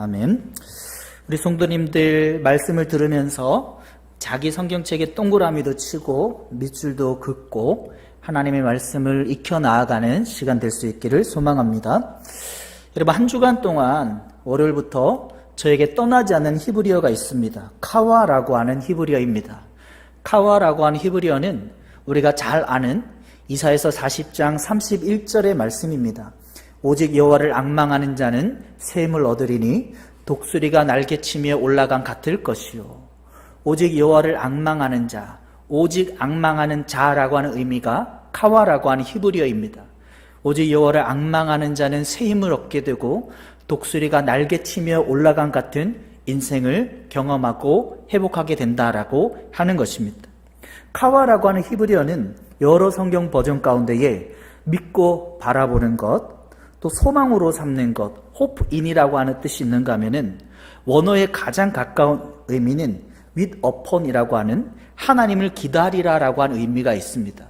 아멘. 우리 성도님들 말씀을 들으면서 자기 성경책에 동그라미도 치고 밑줄도 긋고 하나님의 말씀을 익혀 나아가는 시간 될 수 있기를 소망합니다. 여러분, 한 주간 동안 월요일부터 저에게 떠나지 않는 히브리어가 있습니다. 카와라고 하는 히브리어입니다. 카와라고 하는 히브리어는 우리가 잘 아는 이사야서 40장 31절의 말씀입니다. 오직 여호와를 앙망하는 자는 샘을 얻으리니 독수리가 날개치며 올라간 같을 것이요. 오직 여호와를 앙망하는 자, 오직 앙망하는 자라고 하는 의미가 카와라고 하는 히브리어입니다. 오직 여호와를 앙망하는 자는 새 힘을 얻게 되고 독수리가 날개치며 올라간 같은 인생을 경험하고 회복하게 된다라고 하는 것입니다. 카와라고 하는 히브리어는 여러 성경 버전 가운데에 믿고 바라보는 것, 또 소망으로 삼는 것, hope-in이라고 하는 뜻이 있는가 하면은 원어의 가장 가까운 의미는 wait upon이라고 하는 하나님을 기다리라라고 하는 의미가 있습니다.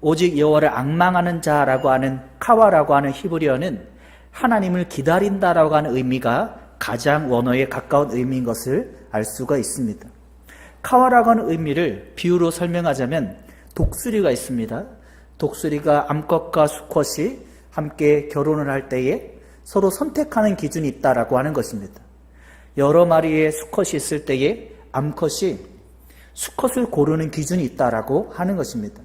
오직 여호와를 앙망하는 자라고 하는 카와라고 하는 히브리어는 하나님을 기다린다라고 하는 의미가 가장 원어에 가까운 의미인 것을 알 수가 있습니다. 카와라고 하는 의미를 비유로 설명하자면 독수리가 있습니다. 독수리가 암컷과 수컷이 함께 결혼을 할 때에 서로 선택하는 기준이 있다라고 하는 것입니다. 여러 마리의 수컷이 있을 때에 암컷이 수컷을 고르는 기준이 있다라고 하는 것입니다.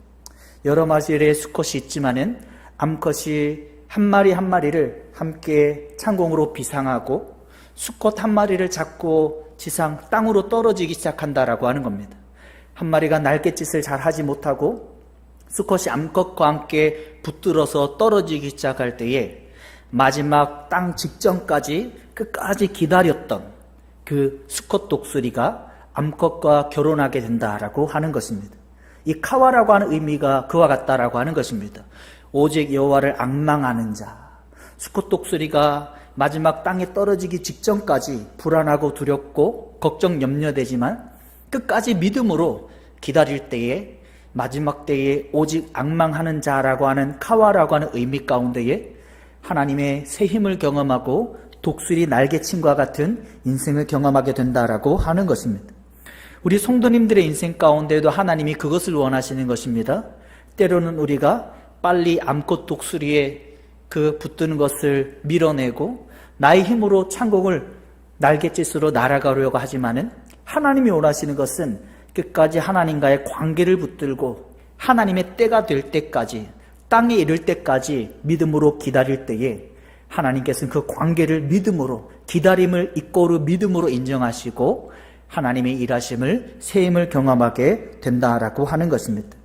여러 마리의 수컷이 있지만은 암컷이 한 마리 한 마리를 함께 창공으로 비상하고 수컷 한 마리를 잡고 지상 땅으로 떨어지기 시작한다라고 하는 겁니다. 한 마리가 날갯짓을 잘 하지 못하고 수컷이 암컷과 함께 붙들어서 떨어지기 시작할 때에 마지막 땅 직전까지 끝까지 기다렸던 그 수컷 독수리가 암컷과 결혼하게 된다라고 하는 것입니다. 이 카와라고 하는 의미가 그와 같다라고 하는 것입니다. 오직 여호와를 앙망하는 자, 수컷 독수리가 마지막 땅에 떨어지기 직전까지 불안하고 두렵고 걱정 염려되지만 끝까지 믿음으로 기다릴 때에 마지막 때에 오직 앙망하는 자라고 하는 카와라고 하는 의미 가운데에 하나님의 새 힘을 경험하고 독수리 날개침과 같은 인생을 경험하게 된다라고 하는 것입니다. 우리 성도님들의 인생 가운데도 하나님이 그것을 원하시는 것입니다. 때로는 우리가 빨리 암컷 독수리에 그 붙드는 것을 밀어내고 나의 힘으로 창공을 날갯짓으로 날아가려고 하지만은 하나님이 원하시는 것은 끝까지 하나님과의 관계를 붙들고 하나님의 때가 될 때까지 땅에 이를 때까지 믿음으로 기다릴 때에 하나님께서는 그 관계를 믿음으로 기다림을 이꼬르 믿음으로 인정하시고 하나님의 일하심을 새 힘을 경험하게 된다라고 하는 것입니다.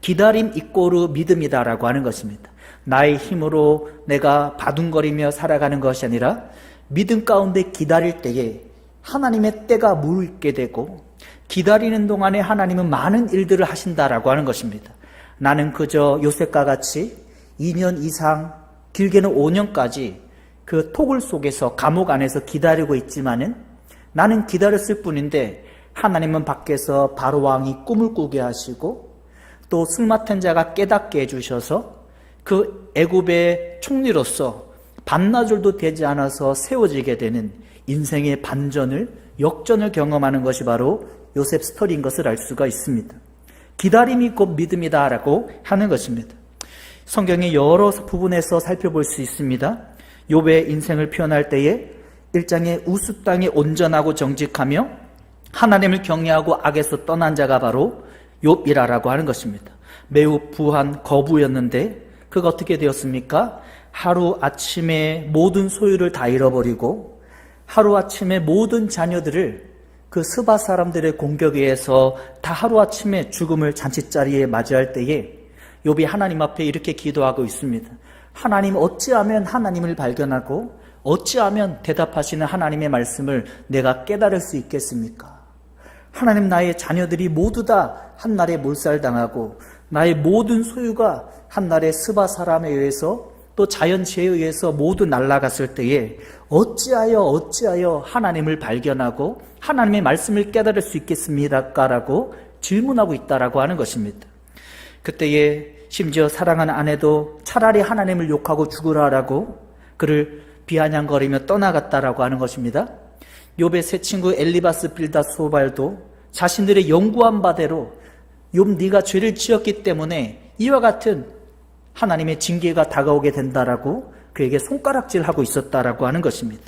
기다림 이꼬르 믿음이다라고 하는 것입니다. 나의 힘으로 내가 바둥거리며 살아가는 것이 아니라 믿음 가운데 기다릴 때에 하나님의 때가 물게 되고 기다리는 동안에 하나님은 많은 일들을 하신다라고 하는 것입니다. 나는 그저 요셉과 같이 2년 이상 길게는 5년까지 그 토굴 속에서 감옥 안에서 기다리고 있지만은 나는 기다렸을 뿐인데 하나님은 밖에서 바로 왕이 꿈을 꾸게 하시고 또 술 맡은 자가 깨닫게 해주셔서 그 애굽의 총리로서 반나절도 되지 않아서 세워지게 되는 인생의 반전을 역전을 경험하는 것이 바로 요셉 스토리인 것을 알 수가 있습니다. 기다림이 곧 믿음이다라고 하는 것입니다. 성경의 여러 부분에서 살펴볼 수 있습니다. 욥의 인생을 표현할 때에 1장에 우스 땅에 온전하고 정직하며 하나님을 경외하고 악에서 떠난 자가 바로 욥이라고 하는 것입니다. 매우 부한 거부였는데 그가 어떻게 되었습니까? 하루아침에 모든 소유를 다 잃어버리고 하루아침에 모든 자녀들을 그 스바 사람들의 공격에 의해서 다 하루아침에 죽음을 잔치자리에 맞이할 때에 욥이 하나님 앞에 이렇게 기도하고 있습니다. 하나님, 어찌하면 하나님을 발견하고 어찌하면 대답하시는 하나님의 말씀을 내가 깨달을 수 있겠습니까? 하나님, 나의 자녀들이 모두 다 한날에 몰살당하고 나의 모든 소유가 한날에 스바 사람에 의해서 또 자연재해에 의해서 모두 날아갔을 때에 어찌하여 하나님을 발견하고 하나님의 말씀을 깨달을 수 있겠습니까?라고 질문하고 있다라고 하는 것입니다. 그때에 심지어 사랑하는 아내도 차라리 하나님을 욕하고 죽으라라고 그를 비아냥거리며 떠나갔다라고 하는 것입니다. 욥의 세 친구 엘리바스, 빌닷, 소발도 자신들의 연구한 바대로 욥 네가 죄를 지었기 때문에 이와 같은 하나님의 징계가 다가오게 된다라고 그에게 손가락질하고 있었다라고 하는 것입니다.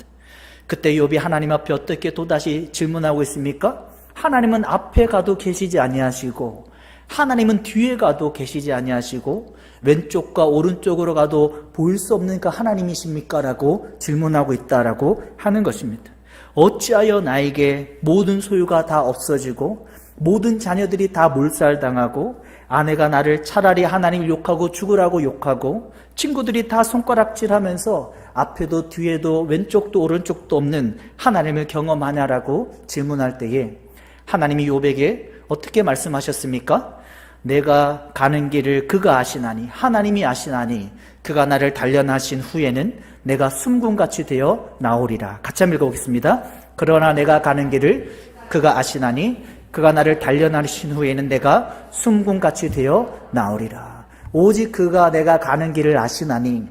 그때 욥이 하나님 앞에 어떻게 또다시 질문하고 있습니까? 하나님은 앞에 가도 계시지 아니하시고 하나님은 뒤에 가도 계시지 아니하시고 왼쪽과 오른쪽으로 가도 보일 수 없는 그 하나님이십니까? 라고 질문하고 있다라고 하는 것입니다. 어찌하여 나에게 모든 소유가 다 없어지고 모든 자녀들이 다 몰살당하고 아내가 나를 차라리 하나님을 욕하고 죽으라고 욕하고 친구들이 다 손가락질하면서 앞에도 뒤에도 왼쪽도 오른쪽도 없는 하나님을 경험하냐라고 질문할 때에 하나님이 욥에게 어떻게 말씀하셨습니까? 내가 가는 길을 그가 아시나니 하나님이 아시나니 그가 나를 단련하신 후에는 내가 숨군같이 되어 나오리라. 같이 한번 읽어보겠습니다. 그러나 내가 가는 길을 그가 아시나니 그가 나를 단련하신 후에는 내가 숨군같이 되어 나오리라. 오직 그가 내가 가는 길을 아시나니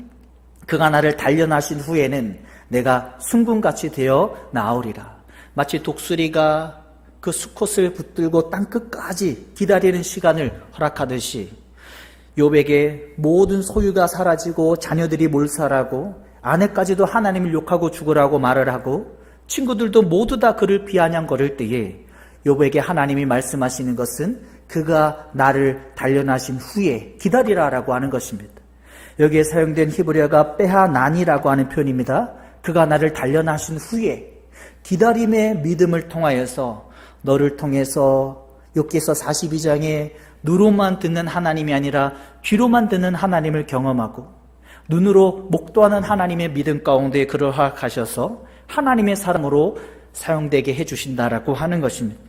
그가 나를 단련하신 후에는 내가 숨군같이 되어 나오리라. 마치 독수리가 그 수컷을 붙들고 땅끝까지 기다리는 시간을 허락하듯이 욥에게 모든 소유가 사라지고 자녀들이 몰살하고 아내까지도 하나님을 욕하고 죽으라고 말을 하고 친구들도 모두 다 그를 비아냥거릴 때에 욥에게 하나님이 말씀하시는 것은 그가 나를 단련하신 후에 기다리라라고 하는 것입니다. 여기에 사용된 히브리어가 빼하난이라고 하는 표현입니다. 그가 나를 단련하신 후에 기다림의 믿음을 통하여서 너를 통해서 욥기서 42장에 누로만 듣는 하나님이 아니라 귀로만 듣는 하나님을 경험하고 눈으로 목도하는 하나님의 믿음 가운데 그를 허락하셔서 하나님의 사람으로 사용되게 해주신다라고 하는 것입니다.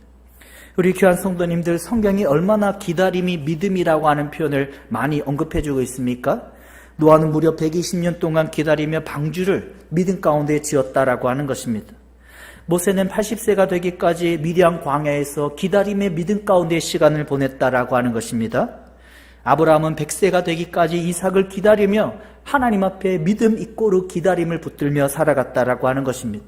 우리 귀한 성도님들, 성경이 얼마나 기다림이 믿음이라고 하는 표현을 많이 언급해주고 있습니까? 노아는 무려 120년 동안 기다리며 방주를 믿음 가운데 지었다라고 하는 것입니다. 모세는 80세가 되기까지 미디안 광야에서 기다림의 믿음 가운데 시간을 보냈다라고 하는 것입니다. 아브라함은 100세가 되기까지 이삭을 기다리며 하나님 앞에 믿음 있고로 기다림을 붙들며 살아갔다라고 하는 것입니다.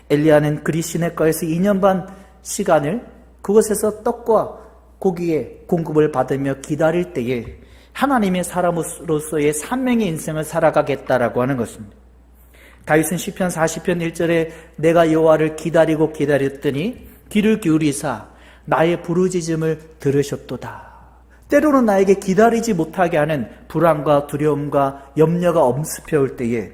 엘리야는 그리시네가에서 2년 반 시간을 그곳에서 떡과 고기의 공급을 받으며 기다릴 때에 하나님의 사람으로서의 산명의 인생을 살아가겠다라고 하는 것입니다. 다윗은 시편 40편 1절에 내가 여호와를 기다리고 기다렸더니 귀를 기울이사 나의 부르짖음을 들으셨도다. 때로는 나에게 기다리지 못하게 하는 불안과 두려움과 염려가 엄습해 올 때에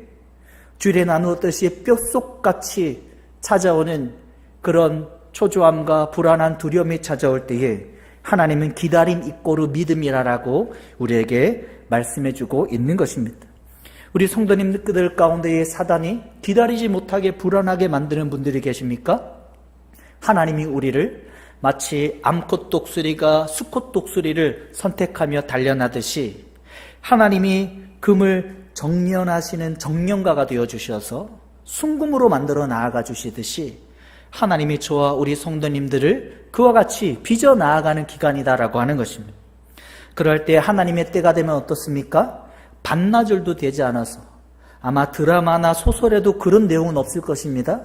주일에 나누었듯이 뼛속같이 찾아오는 그런 초조함과 불안한 두려움이 찾아올 때에 하나님은 기다림 있고로 믿음이라라고 우리에게 말씀해주고 있는 것입니다. 우리 성도님들 가운데에 사단이 기다리지 못하게 불안하게 만드는 분들이 계십니까? 하나님이 우리를 마치 암컷 독수리가 수컷 독수리를 선택하며 단련하듯이 하나님이 금을 정련하시는 정련가가 되어주셔서 순금으로 만들어 나아가 주시듯이 하나님이 저와 우리 성도님들을 그와 같이 빚어 나아가는 기간이다라고 하는 것입니다. 그럴 때 하나님의 때가 되면 어떻습니까? 반나절도 되지 않아서 아마 드라마나 소설에도 그런 내용은 없을 것입니다.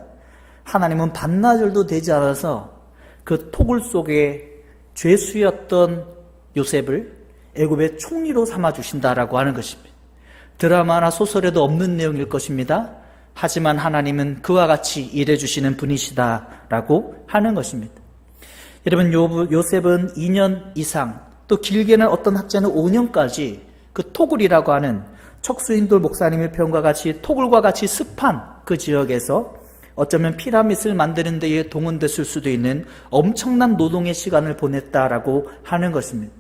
하나님은 반나절도 되지 않아서 그 토굴 속에 죄수였던 요셉을 애굽의 총리로 삼아주신다라고 하는 것입니다. 드라마나 소설에도 없는 내용일 것입니다. 하지만 하나님은 그와 같이 일해주시는 분이시다라고 하는 것입니다. 여러분, 요셉은 2년 이상, 또 길게는 어떤 학자는 5년까지 그 토굴이라고 하는 척수인돌 목사님의 표현과 같이 토굴과 같이 습한 그 지역에서 어쩌면 피라밋을 만드는 데에 동원됐을 수도 있는 엄청난 노동의 시간을 보냈다라고 하는 것입니다.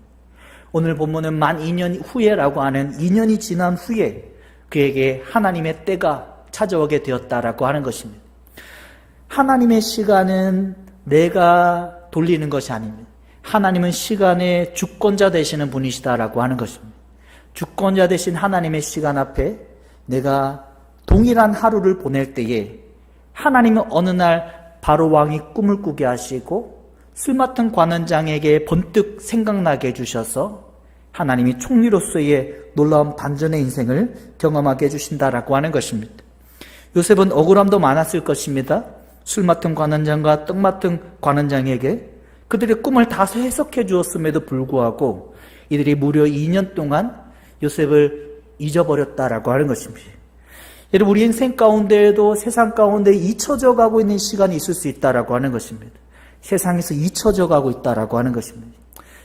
오늘 본문은 만 2년 후에라고 하는 2년이 지난 후에 그에게 하나님의 때가 찾아오게 되었다라고 하는 것입니다. 하나님의 시간은 내가 돌리는 것이 아닙니다. 하나님은 시간의 주권자 되시는 분이시다라고 하는 것입니다. 주권자 되신 하나님의 시간 앞에 내가 동일한 하루를 보낼 때에 하나님은 어느 날 바로 왕이 꿈을 꾸게 하시고 술 맡은 관원장에게 번뜩 생각나게 해주셔서 하나님이 총리로서의 놀라운 반전의 인생을 경험하게 해주신다라고 하는 것입니다. 요셉은 억울함도 많았을 것입니다. 술 맡은 관원장과 떡 맡은 관원장에게 그들의 꿈을 다 해석해 주었음에도 불구하고 이들이 무려 2년 동안 요셉을 잊어버렸다라고 하는 것입니다. 여러분, 우리 인생 가운데에도 세상 가운데 잊혀져 가고 있는 시간이 있을 수 있다라고 하는 것입니다. 세상에서 잊혀져 가고 있다라고 하는 것입니다.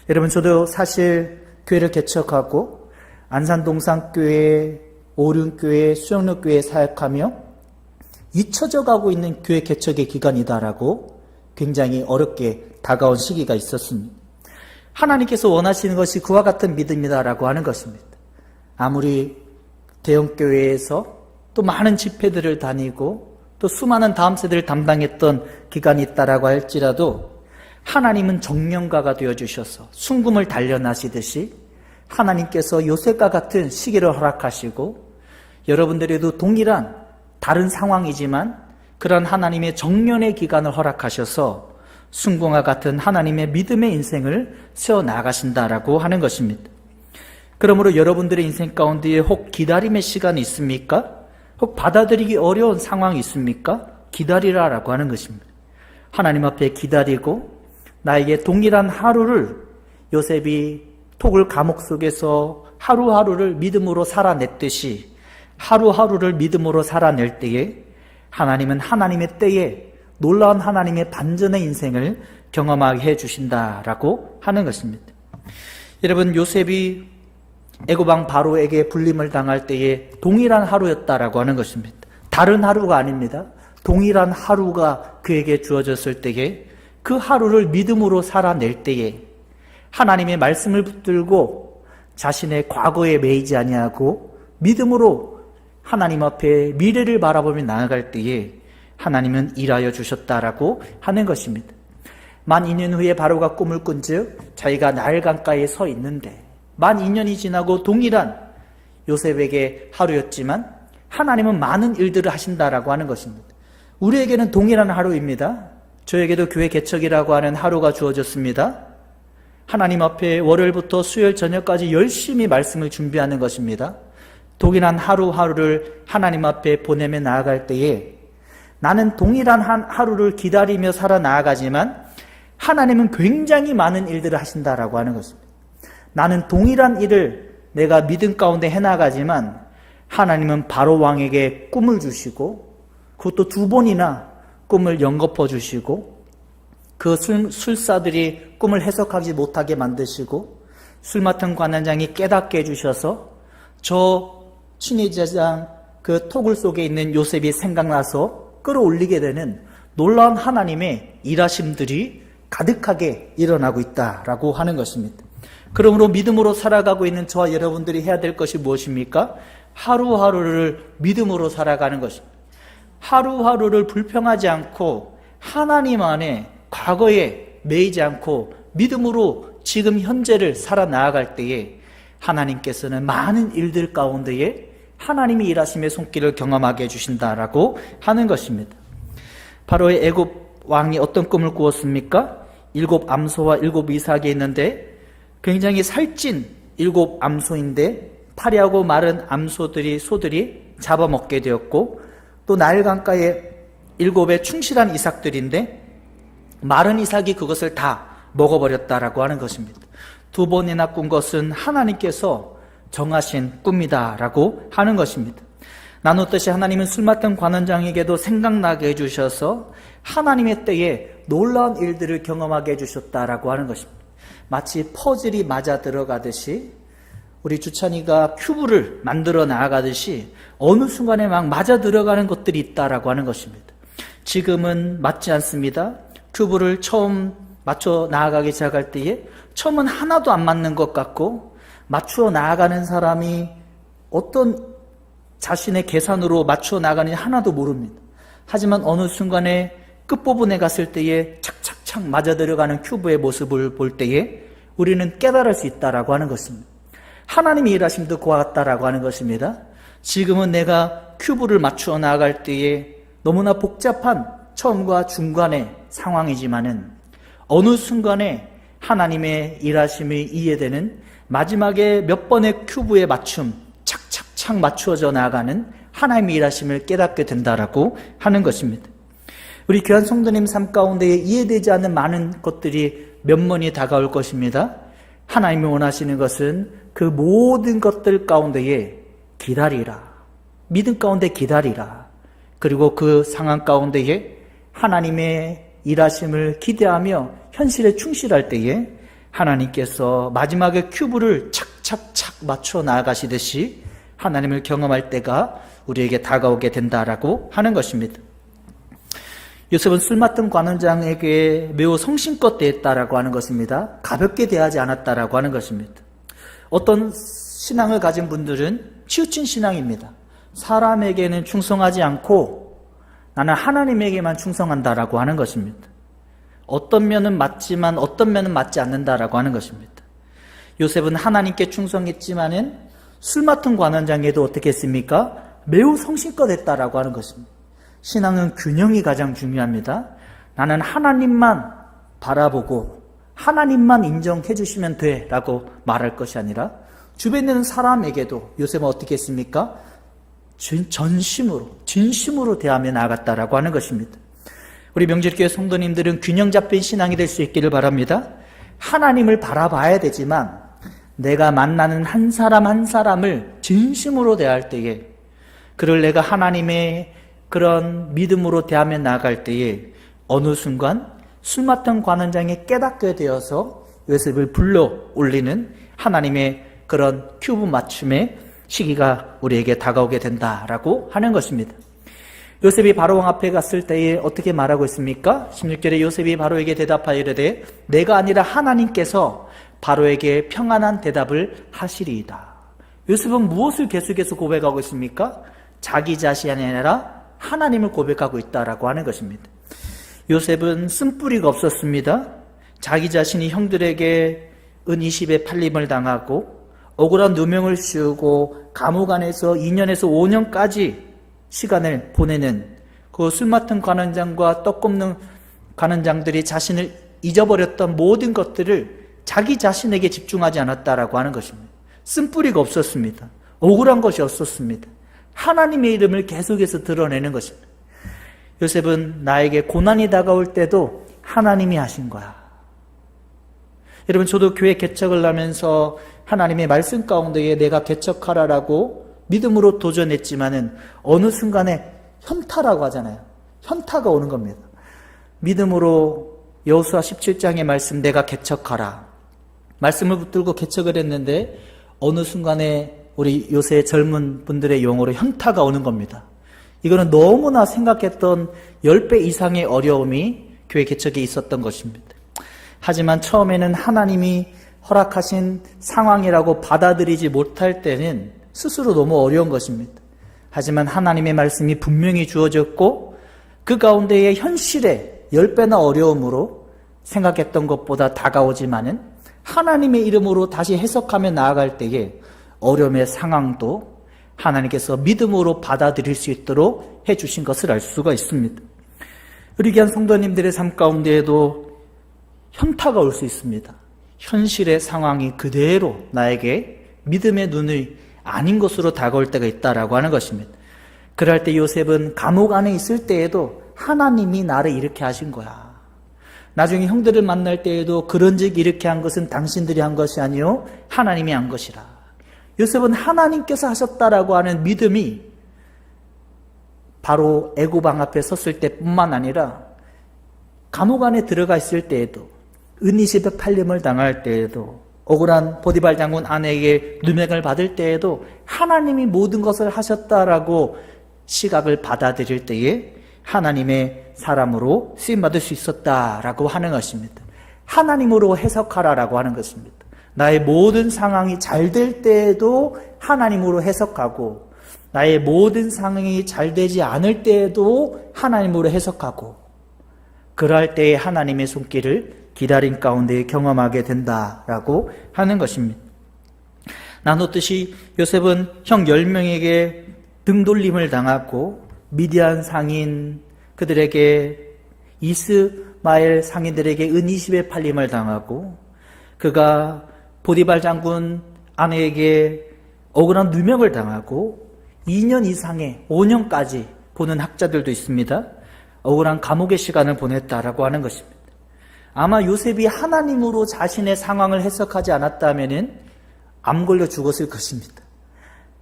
여러분, 저도 사실 교회를 개척하고 안산동산교회, 오륜교회, 수영로교회에 사역하며 잊혀져 가고 있는 교회 개척의 기간이다라고 굉장히 어렵게 다가온 시기가 있었습니다. 하나님께서 원하시는 것이 그와 같은 믿음이다라고 하는 것입니다. 아무리 대형교회에서 또 많은 집회들을 다니고 또 수많은 다음 세대를 담당했던 기간이 있다라고 할지라도 하나님은 정령가가 되어주셔서 순금을 단련하시듯이 하나님께서 요셉과 같은 시기를 허락하시고 여러분들에도 동일한 다른 상황이지만 그런 하나님의 정련의 기간을 허락하셔서 순금과 같은 하나님의 믿음의 인생을 세워나가신다라고 하는 것입니다. 그러므로 여러분들의 인생 가운데에 혹 기다림의 시간이 있습니까? 혹 받아들이기 어려운 상황이 있습니까? 기다리라라고 하는 것입니다. 하나님 앞에 기다리고 나에게 동일한 하루를 요셉이 톡을 감옥 속에서 하루하루를 믿음으로 살아냈듯이 하루하루를 믿음으로 살아낼 때에 하나님은 하나님의 때에 놀라운 하나님의 반전의 인생을 경험하게 해주신다라고 하는 것입니다. 여러분, 요셉이 애고방 바로에게 불림을 당할 때에 동일한 하루였다라고 하는 것입니다. 다른 하루가 아닙니다. 동일한 하루가 그에게 주어졌을 때에 그 하루를 믿음으로 살아낼 때에 하나님의 말씀을 붙들고 자신의 과거에 매이지 아니하고 믿음으로 하나님 앞에 미래를 바라보며 나아갈 때에 하나님은 일하여 주셨다라고 하는 것입니다. 만 2년 후에 바로가 꿈을 꾼즉 자기가 나일 강가에 서 있는데 만 2년이 지나고 동일한 요셉에게 하루였지만 하나님은 많은 일들을 하신다라고 하는 것입니다. 우리에게는 동일한 하루입니다. 저에게도 교회 개척이라고 하는 하루가 주어졌습니다. 하나님 앞에 월요일부터 수요일 저녁까지 열심히 말씀을 준비하는 것입니다. 동일한 하루하루를 하나님 앞에 보내며 나아갈 때에 나는 동일한 하루를 기다리며 살아나아가지만 하나님은 굉장히 많은 일들을 하신다라고 하는 것입니다. 나는 동일한 일을 내가 믿음 가운데 해나가지만 하나님은 바로 왕에게 꿈을 주시고 그것도 2번이나 꿈을 연거푸어 주시고 그 술사들이 꿈을 해석하지 못하게 만드시고 술 맡은 관원장이 깨닫게 해주셔서 저 친위제장 그 토굴 속에 있는 요셉이 생각나서 끌어올리게 되는 놀라운 하나님의 일하심들이 가득하게 일어나고 있다라고 하는 것입니다. 그러므로 믿음으로 살아가고 있는 저와 여러분들이 해야 될 것이 무엇입니까? 하루하루를 믿음으로 살아가는 것입니다. 하루하루를 불평하지 않고 하나님 안에 과거에 매이지 않고 믿음으로 지금 현재를 살아나아갈 때에 하나님께서는 많은 일들 가운데에 하나님이 일하심의 손길을 경험하게 해주신다라고 하는 것입니다. 바로의 애굽 왕이 어떤 꿈을 꾸었습니까? 7 암소와 7 이삭이 있는데 굉장히 살찐 7 암소인데 파리하고 마른 소들이 잡아먹게 되었고 또 나일 강가에 7의 충실한 이삭들인데 마른 이삭이 그것을 다 먹어버렸다라고 하는 것입니다. 2번이나 꾼 것은 하나님께서 정하신 꿈이다라고 하는 것입니다. 나누듯이 하나님은 술 맡은 관원장에게도 생각나게 해주셔서 하나님의 때에 놀라운 일들을 경험하게 해주셨다라고 하는 것입니다. 마치 퍼즐이 맞아 들어가듯이 우리 주찬이가 큐브를 만들어 나아가듯이 어느 순간에 막 맞아 들어가는 것들이 있다라고 하는 것입니다. 지금은 맞지 않습니다. 큐브를 처음 맞춰 나아가기 시작할 때에 처음은 하나도 안 맞는 것 같고 맞추어 나아가는 사람이 어떤 자신의 계산으로 맞추어 나가는지 하나도 모릅니다. 하지만 어느 순간에 끝부분에 갔을 때에 착착착 맞아 들어가는 큐브의 모습을 볼 때에 우리는 깨달을 수 있다라고 하는 것입니다. 하나님의 일하심도 그와 같다라고 하는 것입니다. 지금은 내가 큐브를 맞추어 나아갈 때에 너무나 복잡한 처음과 중간의 상황이지만은 어느 순간에 하나님의 일하심이 이해되는 마지막에 몇 번의 큐브의 맞춤 착착착 맞추어져 나가는 하나님의 일하심을 깨닫게 된다라고 하는 것입니다. 우리 귀한 성도님 삶 가운데 이해되지 않는 많은 것들이 면면이 다가올 것입니다. 하나님이 원하시는 것은 그 모든 것들 가운데에 기다리라. 믿음 가운데 기다리라. 그리고 그 상황 가운데에 하나님의 일하심을 기대하며 현실에 충실할 때에 하나님께서 마지막에 큐브를 착착착 맞춰 나아가시듯이 하나님을 경험할 때가 우리에게 다가오게 된다라고 하는 것입니다. 요셉은 술 맡은 관원장에게 매우 성심껏 대했다라고 하는 것입니다. 가볍게 대하지 않았다라고 하는 것입니다. 어떤 신앙을 가진 분들은 치우친 신앙입니다. 사람에게는 충성하지 않고 나는 하나님에게만 충성한다라고 하는 것입니다. 어떤 면은 맞지만 어떤 면은 맞지 않는다라고 하는 것입니다. 요셉은 하나님께 충성했지만은 술 맡은 관원장에도 어떻게 했습니까? 매우 성심껏 했다라고 하는 것입니다. 신앙은 균형이 가장 중요합니다. 나는 하나님만 바라보고 하나님만 인정해 주시면 돼 라고 말할 것이 아니라 주변에 있는 사람에게도 요셉은 어떻게 했습니까? 진심으로 대하며 나아갔다라고 하는 것입니다. 우리 명절교회 성도님들은 균형 잡힌 신앙이 될 수 있기를 바랍니다. 하나님을 바라봐야 되지만 내가 만나는 한 사람 한 사람을 진심으로 대할 때에, 그를 내가 하나님의 그런 믿음으로 대하며 나아갈 때에 어느 순간 술 맡은 관원장이 깨닫게 되어서 요셉을 불러 올리는 하나님의 그런 큐브 맞춤의 시기가 우리에게 다가오게 된다라고 하는 것입니다. 요셉이 바로왕 앞에 갔을 때에 어떻게 말하고 있습니까? 16절에 요셉이 바로에게 대답하여 이르되 내가 아니라 하나님께서 바로에게 평안한 대답을 하시리이다. 요셉은 무엇을 계속해서 고백하고 있습니까? 자기 자신이 아니라 하나님을 고백하고 있다라고 하는 것입니다. 요셉은 쓴뿌리가 없었습니다. 자기 자신이 형들에게 은 20에 팔림을 당하고 억울한 누명을 씌우고 감옥 안에서 2년에서 5년까지 시간을 보내는 그 술 맡은 관원장과 떡 굽는 관원장들이 자신을 잊어버렸던 모든 것들을 자기 자신에게 집중하지 않았다라고 하는 것입니다. 쓴뿌리가 없었습니다. 억울한 것이 없었습니다. 하나님의 이름을 계속해서 드러내는 것입니다. 요셉은 나에게 고난이 다가올 때도 하나님이 하신 거야. 여러분, 저도 교회 개척을 하면서 하나님의 말씀 가운데에 내가 개척하라라고 믿음으로 도전했지만은 어느 순간에 현타라고 하잖아요. 현타가 오는 겁니다. 믿음으로 여호수아 17장의 말씀 내가 개척하라. 말씀을 붙들고 개척을 했는데 어느 순간에 우리 요새 젊은 분들의 용어로 현타가 오는 겁니다. 이거는 너무나 생각했던 10배 이상의 어려움이 교회 개척에 있었던 것입니다. 하지만 처음에는 하나님이 허락하신 상황이라고 받아들이지 못할 때는 스스로 너무 어려운 것입니다. 하지만 하나님의 말씀이 분명히 주어졌고 그 가운데의 현실에 10배나 어려움으로 생각했던 것보다 다가오지만은 하나님의 이름으로 다시 해석하며 나아갈 때에 어려움의 상황도 하나님께서 믿음으로 받아들일 수 있도록 해주신 것을 알 수가 있습니다. 우리 귀한 성도님들의 삶 가운데에도 현타가 올 수 있습니다. 현실의 상황이 그대로 나에게 믿음의 눈이 아닌 것으로 다가올 때가 있다라고 하는 것입니다. 그럴 때 요셉은 감옥 안에 있을 때에도 하나님이 나를 이렇게 하신 거야. 나중에 형들을 만날 때에도 그런즉 이렇게 한 것은 당신들이 한 것이 아니요 하나님이 한 것이라. 요셉은 하나님께서 하셨다라고 하는 믿음이 바로 애굽 왕 앞에 섰을 때뿐만 아니라 감옥 안에 들어가 있을 때에도 은 20의 팔림을 당할 때에도 억울한 보디발 장군 아내에게 누명을 받을 때에도 하나님이 모든 것을 하셨다라고 시각을 받아들일 때에 하나님의 사람으로 쓰임받을 수 있었다라고 하는 것입니다. 하나님으로 해석하라라고 하는 것입니다. 나의 모든 상황이 잘 될 때에도 하나님으로 해석하고 나의 모든 상황이 잘 되지 않을 때에도 하나님으로 해석하고 그럴 때에 하나님의 손길을 기다림 가운데 경험하게 된다라고 하는 것입니다. 나눴듯이 요셉은 형 10명에게 등돌림을 당하고 미디안 상인 그들에게 이스마엘 상인들에게 은 20의 팔림을 당하고 그가 보디발 장군 아내에게 억울한 누명을 당하고 2년 이상의 5년까지 보는 학자들도 있습니다. 억울한 감옥의 시간을 보냈다라고 하는 것입니다. 아마 요셉이 하나님으로 자신의 상황을 해석하지 않았다면 암 걸려 죽었을 것입니다.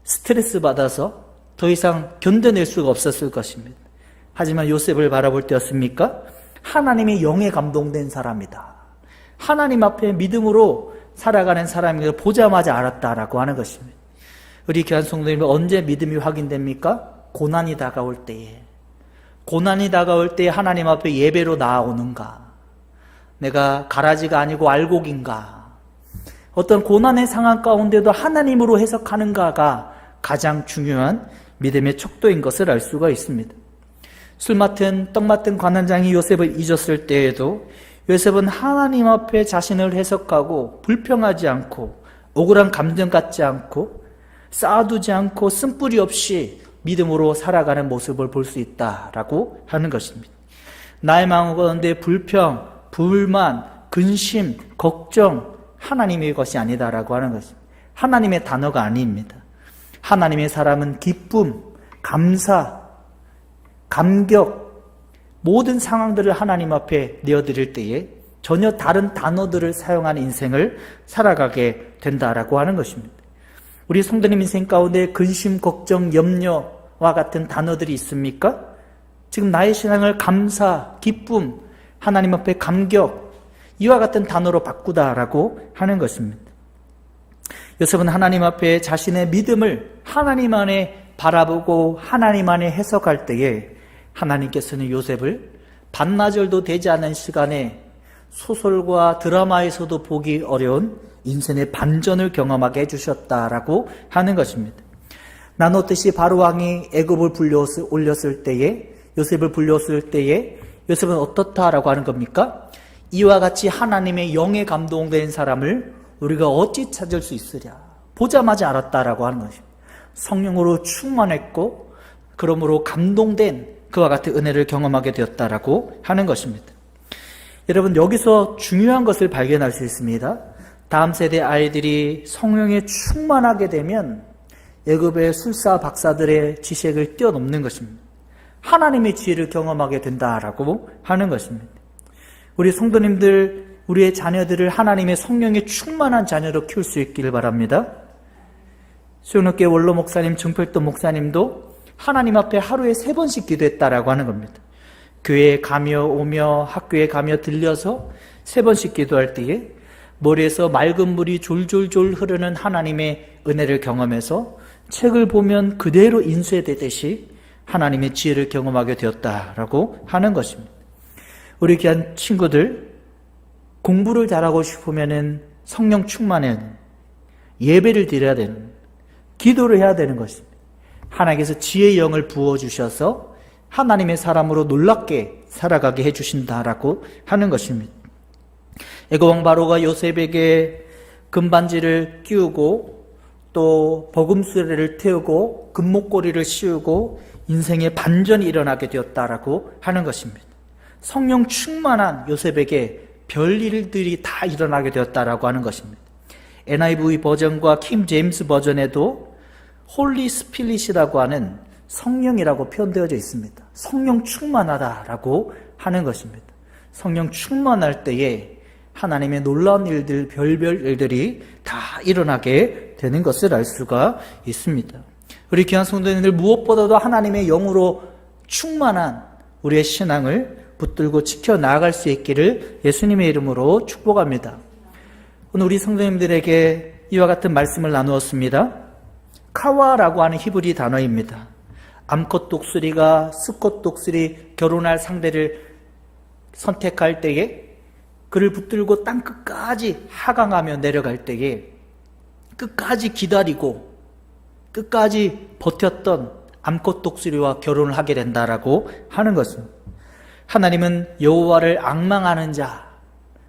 스트레스 받아서 더 이상 견뎌낼 수가 없었을 것입니다. 하지만 요셉을 바라볼 때였습니까? 하나님의 영에 감동된 사람이다. 하나님 앞에 믿음으로 살아가는 사람을 보자마자 알았다라고 하는 것입니다. 우리 귀한 성도님은 언제 믿음이 확인됩니까? 고난이 다가올 때에. 고난이 다가올 때에 하나님 앞에 예배로 나아오는가? 내가 가라지가 아니고 알곡인가? 어떤 고난의 상황 가운데도 하나님으로 해석하는가가 가장 중요한 믿음의 척도인 것을 알 수가 있습니다. 술 맡은 떡 맡은 관원장이 요셉을 잊었을 때에도 요셉은 하나님 앞에 자신을 해석하고 불평하지 않고 억울한 감정 갖지 않고 쌓아두지 않고 쓴뿌리 없이 믿음으로 살아가는 모습을 볼 수 있다라고 하는 것입니다. 나의 마음 가운데 불평, 불만, 근심, 걱정 하나님의 것이 아니다라고 하는 것입니다. 하나님의 단어가 아닙니다. 하나님의 사람은 기쁨, 감사, 감격 모든 상황들을 하나님 앞에 내어드릴 때에 전혀 다른 단어들을 사용한 인생을 살아가게 된다라고 하는 것입니다. 우리 성도님 인생 가운데 근심, 걱정, 염려와 같은 단어들이 있습니까? 지금 나의 신앙을 감사, 기쁨, 하나님 앞에 감격 이와 같은 단어로 바꾸다라고 하는 것입니다. 요셉은 하나님 앞에 자신의 믿음을 하나님 안에 바라보고 하나님 안에 해석할 때에 하나님께서는 요셉을 반나절도 되지 않은 시간에 소설과 드라마에서도 보기 어려운 인생의 반전을 경험하게 해주셨다라고 하는 것입니다. 나눴듯이 바로왕이 애굽을 올렸을 때에 요셉을 불렸을 때에 요셉은 어떻다라고 하는 겁니까? 이와 같이 하나님의 영에 감동된 사람을 우리가 어찌 찾을 수 있으랴? 보자마자 알았다라고 하는 것입니다. 성령으로 충만했고 그러므로 감동된 그와 같은 은혜를 경험하게 되었다라고 하는 것입니다. 여러분 여기서 중요한 것을 발견할 수 있습니다. 다음 세대 아이들이 성령에 충만하게 되면 애굽의 술사 박사들의 지식을 뛰어넘는 것입니다. 하나님의 지혜를 경험하게 된다라고 하는 것입니다. 우리 성도님들, 우리의 자녀들을 하나님의 성령에 충만한 자녀로 키울 수 있기를 바랍니다. 수영롭교회 원로 목사님, 정필돈 목사님도 하나님 앞에 하루에 3번씩 기도했다라고 하는 겁니다. 교회에 가며 오며 학교에 가며 들려서 3번씩 기도할 때에 머리에서 맑은 물이 졸졸졸 흐르는 하나님의 은혜를 경험해서 책을 보면 그대로 인쇄되듯이 하나님의 지혜를 경험하게 되었다라고 하는 것입니다. 우리 귀한 친구들, 공부를 잘하고 싶으면 성령 충만해야 되는, 예배를 드려야 되는, 기도를 해야 되는 것입니다. 하나님께서 지혜의 영을 부어주셔서 하나님의 사람으로 놀랍게 살아가게 해주신다라고 하는 것입니다. 애굽 왕 바로가 요셉에게 금반지를 끼우고 또 버금수레를 태우고 금목걸이를 씌우고 인생의 반전이 일어나게 되었다라고 하는 것입니다. 성령 충만한 요셉에게 별일들이 다 일어나게 되었다라고 하는 것입니다. NIV 버전과 킹 제임스 버전에도 홀리 스피릿이라고 하는 성령이라고 표현되어져 있습니다. 성령 충만하다라고 하는 것입니다. 성령 충만할 때에 하나님의 놀라운 일들, 별별 일들이 다 일어나게 되는 것을 알 수가 있습니다. 우리 귀한 성도님들, 무엇보다도 하나님의 영으로 충만한 우리의 신앙을 붙들고 지켜나갈 수 있기를 예수님의 이름으로 축복합니다. 오늘 우리 성도님들에게 이와 같은 말씀을 나누었습니다. 카와라고 하는 히브리 단어입니다. 암컷 독수리가 수컷 독수리 결혼할 상대를 선택할 때에 그를 붙들고 땅 끝까지 하강하며 내려갈 때에 끝까지 기다리고 끝까지 버텼던 암컷 독수리와 결혼을 하게 된다라고 하는 것입니다. 하나님은 여호와를 앙망하는 자,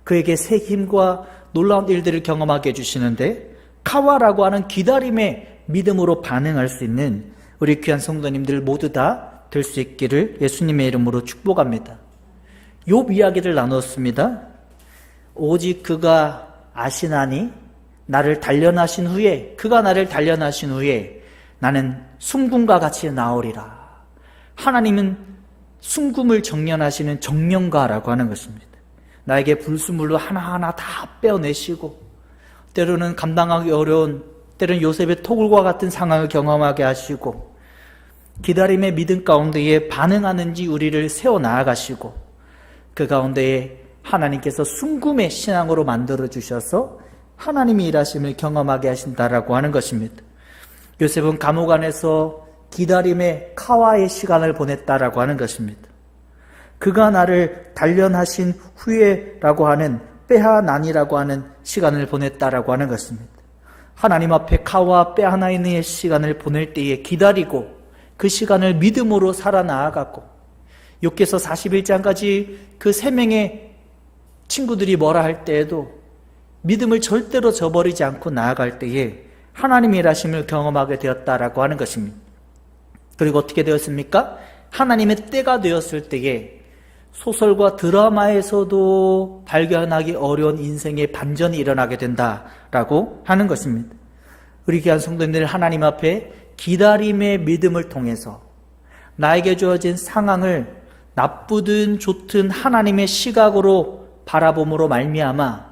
그에게 새 힘과 놀라운 일들을 경험하게 해주시는데 카와라고 하는 기다림의 믿음으로 반응할 수 있는 우리 귀한 성도님들 모두 다 될 수 있기를 예수님의 이름으로 축복합니다. 욥 이야기를 나눴습니다. 오직 그가 아시나니 나를 단련하신 후에, 그가 나를 단련하신 후에 나는 순금과 같이 나오리라. 하나님은 순금을 정련하시는 정련가라고 하는 것입니다. 나에게 불순물로 하나하나 다 빼어내시고 때로는 감당하기 어려운, 때로는 요셉의 토굴과 같은 상황을 경험하게 하시고 기다림의 믿음 가운데에 반응하는지 우리를 세워나가시고 그 가운데에 하나님께서 순금의 신앙으로 만들어주셔서 하나님이 일하심을 경험하게 하신다라고 하는 것입니다. 요셉은 감옥 안에서 기다림의 카와의 시간을 보냈다라고 하는 것입니다. 그가 나를 단련하신 후에라고 하는 빼하나니라고 하는 시간을 보냈다라고 하는 것입니다. 하나님 앞에 카와 빼하나니의 시간을 보낼 때에 기다리고 그 시간을 믿음으로 살아나아갔고 욥기서 41장까지 그 세 명의 친구들이 뭐라 할 때에도 믿음을 절대로 저버리지 않고 나아갈 때에 하나님의 일하심을 경험하게 되었다라고 하는 것입니다. 그리고 어떻게 되었습니까? 하나님의 때가 되었을 때에 소설과 드라마에서도 발견하기 어려운 인생의 반전이 일어나게 된다라고 하는 것입니다. 우리 귀한 성도님들, 하나님 앞에 기다림의 믿음을 통해서 나에게 주어진 상황을 나쁘든 좋든 하나님의 시각으로 바라봄으로 말미암아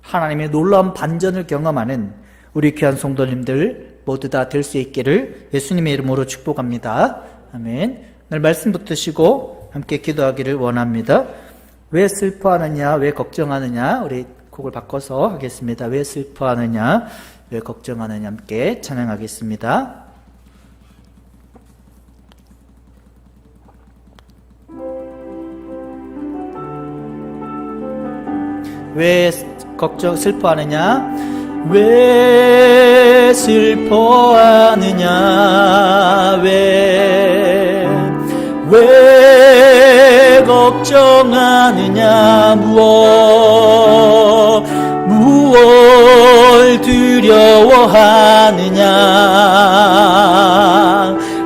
하나님의 놀라운 반전을 경험하는 우리 귀한 성도님들 모두 다 될 수 있기를 예수님의 이름으로 축복합니다. 아멘. 오늘 말씀 붙드시고 함께 기도하기를 원합니다. 왜 슬퍼하느냐, 왜 걱정하느냐, 우리 곡을 바꿔서 하겠습니다. 왜 슬퍼하느냐, 왜 걱정하느냐, 함께 찬양하겠습니다. 왜 슬퍼하느냐, 왜 슬퍼하느냐, 왜 걱정하느냐, 무엇 두려워하느냐,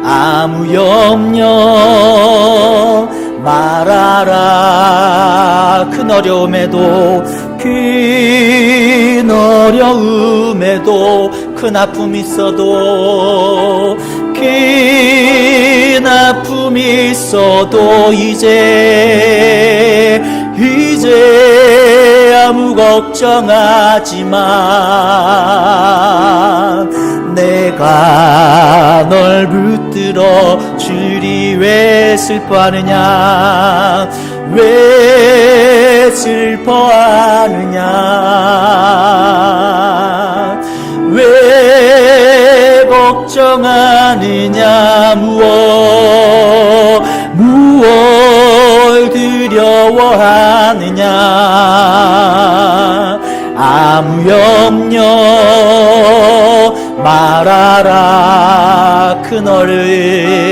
아무 염려 말아라. 큰 어려움에도 큰 아픔이 있어도 이제 아무 걱정하지 마. 내가 널 붙들어 주리. 왜 슬퍼하느냐, 왜 슬퍼하느냐, 왜 걱정하느냐, 무엇 두려워하느냐, 아무 염려 말아라. 큰 어려움에도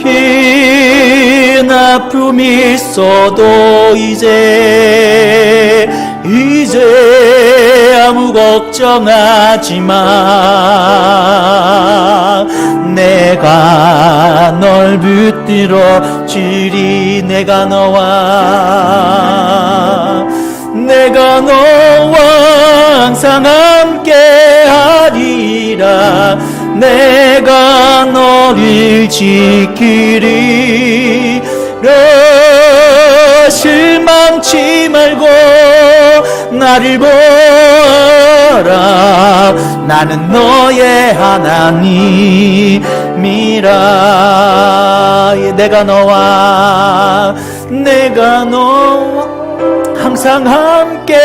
큰 아픔이 있어도 이제 아무 걱정하지 마. 내가 널 붙들어 주리. 내가 너와 항상 함께 하리라. 내가 너를 지키리. 실망치 말고 나를 보라. 나는 너의 하나님이라. 내가 너와 항상 함께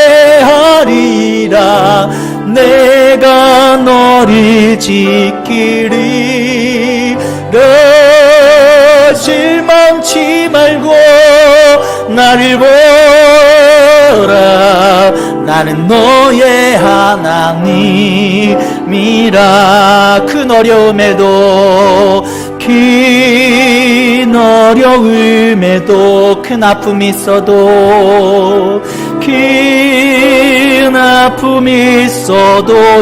하리라. 내가 너를 지키리. 실망치 말고 나를 보라. 나는 너의 하나님이라. 큰 어려움에도 큰 아픔이 있어도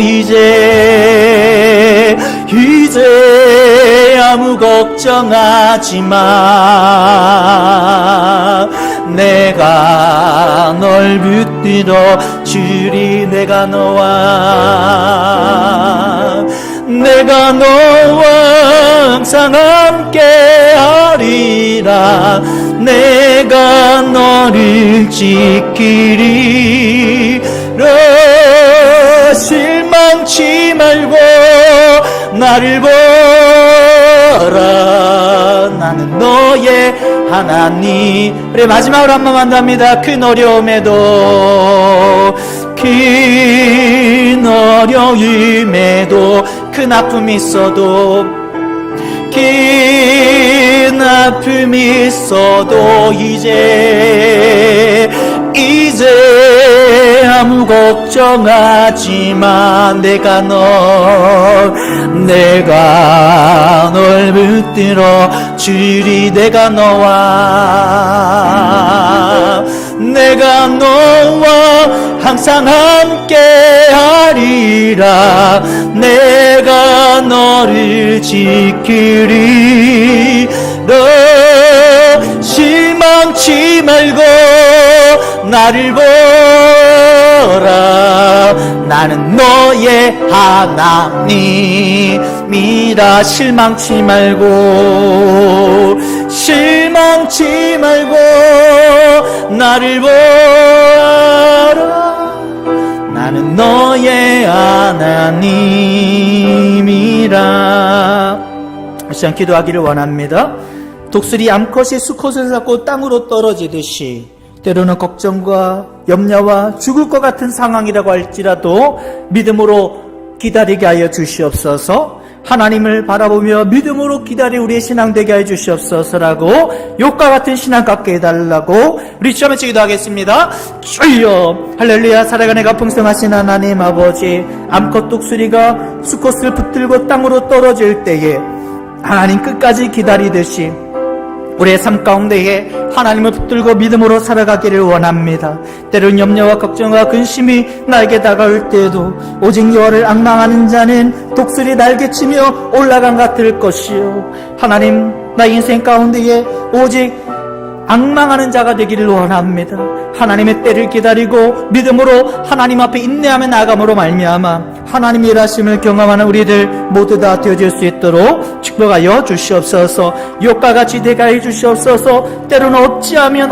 이제 아무 걱정하지 마. 내가 널 붙들어 주리. 내가 너와 항상 함께하리라. 내가 너를 지키리라. 실망치 말고 나를 보라. 나는 너의 하나님. 그래, 마지막으로 한 번만 더 합니다. 큰 어려움에도 큰 아픔이 있어도 이제 아무 걱정하지 마. 내가 널 붙들어 주리. 내가 너와 항상 함께하리라. 내가 너를 지키리. 너 실망치 말고 나를 보라. 나는 너의 하나님이라. 실망치 말고 나를 보라. 나는 너의 하나님이라. 시간 기도하기를 원합니다. 독수리 암컷이 수컷을 잡고 땅으로 떨어지듯이 때로는 걱정과 염려와 죽을 것 같은 상황이라고 할지라도 믿음으로 기다리게 하여 주시옵소서. 하나님을 바라보며 믿음으로 기다리 우리의 신앙 되게 하여 주시옵소서라고 욥과 같은 신앙 갖게 해달라고 우리 시험에 기도하겠습니다. 주여 할렐루야. 살아가는 내가 풍성하신 하나님 아버지, 암컷 독수리가 수컷을 붙들고 땅으로 떨어질 때에 하나님 끝까지 기다리듯이 우리의 삶 가운데에 하나님을 붙들고 믿음으로 살아가기를 원합니다. 때론 염려와 걱정과 근심이 나에게 다가올 때에도 오직 여호와를 앙망하는 자는 독수리 날개치며 올라간 같을 것이요. 하나님, 나 인생 가운데에 오직 앙망하는 자가 되기를 원합니다. 하나님의 때를 기다리고 믿음으로 하나님 앞에 인내하며 나아감으로 말미암아 하나님의 일하심을 경험하는 우리들 모두 다 되어질 수 있도록 축복하여 주시옵소서. 욥과 같이 되게 해 주시옵소서. 때로는 어찌하면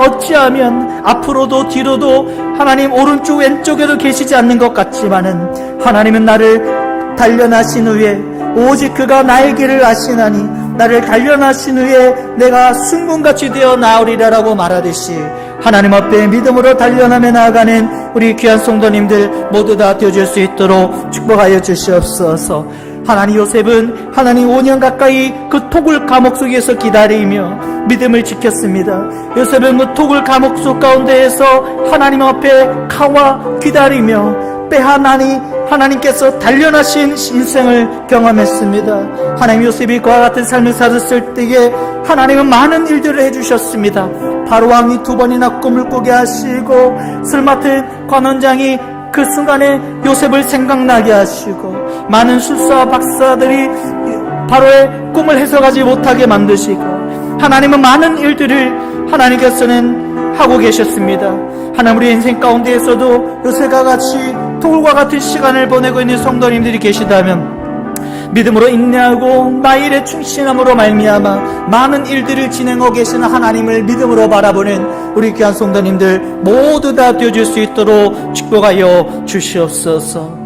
앞으로도 뒤로도 하나님 오른쪽 왼쪽에도 계시지 않는 것 같지만은 하나님은 나를 단련하신 후에 오직 그가 나의 길을 아시나니 나를 단련하신 후에 내가 순금같이 되어 나오리라라고 말하듯이 하나님 앞에 믿음으로 단련하며 나아가는 우리 귀한 성도님들 모두 다 되어줄 수 있도록 축복하여 주시옵소서. 하나님, 요셉은 하나님 5년 가까이 그 토굴 감옥 속에서 기다리며 믿음을 지켰습니다. 요셉은 그 토굴 감옥 속 가운데에서 하나님 앞에 가와 기다리며 빼하나니 하나님께서 단련하신 인생을 경험했습니다. 하나님, 요셉이 그와 같은 삶을 살았을 때에 하나님은 많은 일들을 해주셨습니다. 바로왕이 2번이나 꿈을 꾸게 하시고 술 맡은 관원장이 그 순간에 요셉을 생각나게 하시고 많은 술사와 박사들이 바로의 꿈을 해석하지 못하게 만드시고 하나님은 많은 일들을 하나님께서는 하고 계셨습니다. 하나님, 우리 인생 가운데에서도 요셉과 같이 토굴과 같은 시간을 보내고 있는 성도님들이 계시다면 믿음으로 인내하고 나의 일에 충실함으로 말미암아 많은 일들을 진행하고 계시는 하나님을 믿음으로 바라보는 우리 귀한 성도님들 모두 다 되어줄 수 있도록 축복하여 주시옵소서.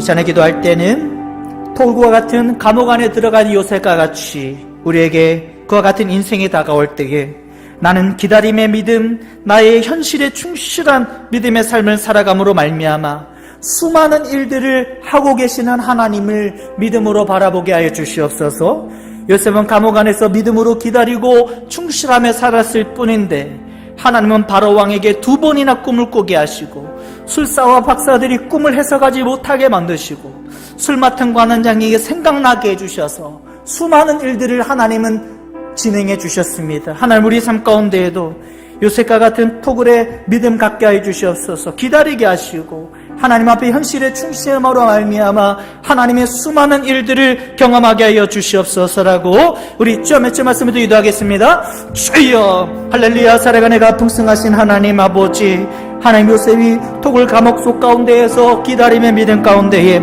자네 기도할 때는 토굴과 같은 감옥 안에 들어간 요셉과 같이 우리에게 그와 같은 인생이 다가올 때에 나는 기다림의 믿음, 나의 현실에 충실한 믿음의 삶을 살아감으로 말미암아 수많은 일들을 하고 계시는 하나님을 믿음으로 바라보게 하여 주시옵소서. 요셉은 감옥 안에서 믿음으로 기다리고 충실하며 살았을 뿐인데 하나님은 바로 왕에게 2번이나 꿈을 꾸게 하시고 술사와 박사들이 꿈을 해석하지 못하게 만드시고 술 맡은 관원장에게 생각나게 해주셔서 수많은 일들을 하나님은 진행해 주셨습니다. 하나님, 우리 삶 가운데에도 요셉과 같은 토굴에 믿음 갖게 하여 주시옵소서. 기다리게 하시고 하나님 앞에 현실에 충실함으로 말미암아 하나님의 수많은 일들을 경험하게 하여 주시옵소서라고 우리 주여 맺주 말씀을 기도하겠습니다. 주여 할렐루야. 살아가네가 풍성하신 하나님 아버지, 하나님 요셉이 토굴 감옥 속 가운데에서 기다림의 믿음 가운데에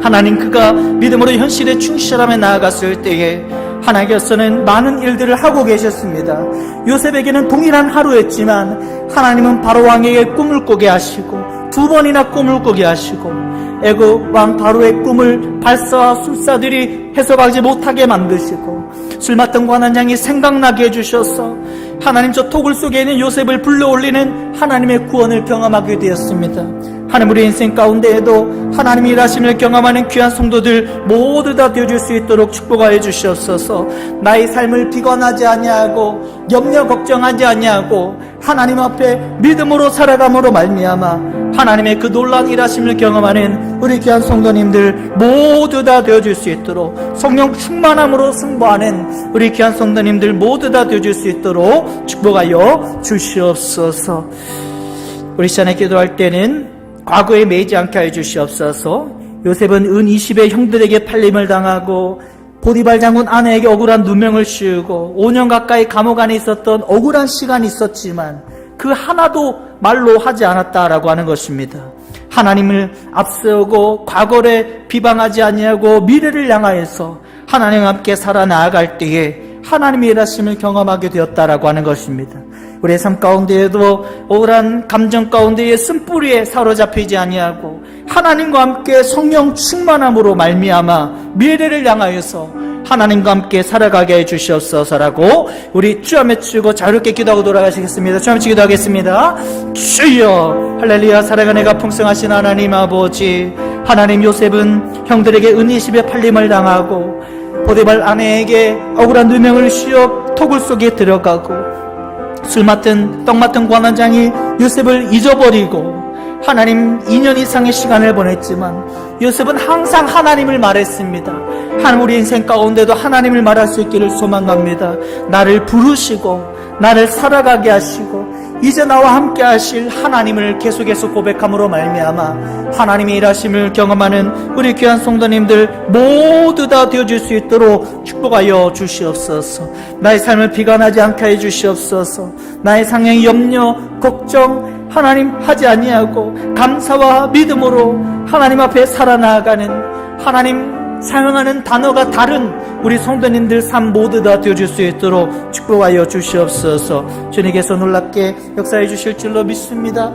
하나님 그가 믿음으로 현실에 충실함에 나아갔을 때에 하나님께서는 많은 일들을 하고 계셨습니다. 요셉에게는 동일한 하루였지만 하나님은 바로 왕에게 꿈을 꾸게 하시고 2번이나 꿈을 꾸게 하시고 애굽 왕 바로의 꿈을 발사와 술사들이 해석하지 못하게 만드시고 술 맡던 관원장이 생각나게 해주셔서 하나님 저 토굴 속에 있는 요셉을 불러올리는 하나님의 구원을 경험하게 되었습니다. 하나님 우리 인생 가운데에도 하나님이 일하심을 경험하는 귀한 성도들 모두 다 되어줄 수 있도록 축복하여 주시옵소서. 나의 삶을 비관하지 아니하고 염려 걱정하지 아니하고 하나님 앞에 믿음으로 살아감으로 말미암아 하나님의 그 놀라운 일하심을 경험하는 우리 귀한 성도님들 모두 다 되어줄 수 있도록 성령 충만함으로 승부하는 우리 귀한 성도님들 모두 다 되어줄 수 있도록 축복하여 주시옵소서. 우리 시간에 기도할 때는 과거에 매이지 않게 하여 주시옵소서. 요셉은 은 20의 형들에게 팔림을 당하고 보디발 장군 아내에게 억울한 누명을 씌우고 5년 가까이 감옥 안에 있었던 억울한 시간이 있었지만 그 하나도 말로 하지 않았다라고 하는 것입니다. 하나님을 앞세우고 과거를 비방하지 아니하고 미래를 향하여서 하나님과 함께 살아나아갈 때에 하나님의 일하심을 경험하게 되었다라고 하는 것입니다. 우리의 삶 가운데에도 억울한 감정 가운데에 쓴뿌리에 사로잡히지 아니하고 하나님과 함께 성령 충만함으로 말미암아 미래를 향하여서 하나님과 함께 살아가게 해 주시옵소서라고 우리 주여 맺추고 자유롭게 기도하고 돌아가시겠습니다. 주여 맺추고 기도하겠습니다. 주여 할렐루야. 살아가네가 풍성하신 하나님 아버지, 하나님 요셉은 형들에게 은 20의 팔림을 당하고 보디발 아내에게 억울한 누명을 씌워 토굴 속에 들어가고 술 맡은 떡 맡은 관원장이 요셉을 잊어버리고 하나님 2년 이상의 시간을 보냈지만 요셉은 항상 하나님을 말했습니다. 하나님 우리 인생 가운데도 하나님을 말할 수 있기를 소망합니다. 나를 부르시고 나를 살아가게 하시고 이제 나와 함께 하실 하나님을 계속해서 고백함으로 말미암아 하나님의 일하심을 경험하는 우리 귀한 성도님들 모두 다 되어줄 수 있도록 축복하여 주시옵소서. 나의 삶을 비관하지 않게 해 주시옵소서. 나의 상황의 염려, 걱정 하나님 하지 아니하고 감사와 믿음으로 하나님 앞에 살아나가는 하나님 사용하는 단어가 다른 우리 성도님들 삶 모두 다 되어줄 수 있도록 축복하여 주시옵소서. 주님께서 놀랍게 역사해 주실 줄로 믿습니다.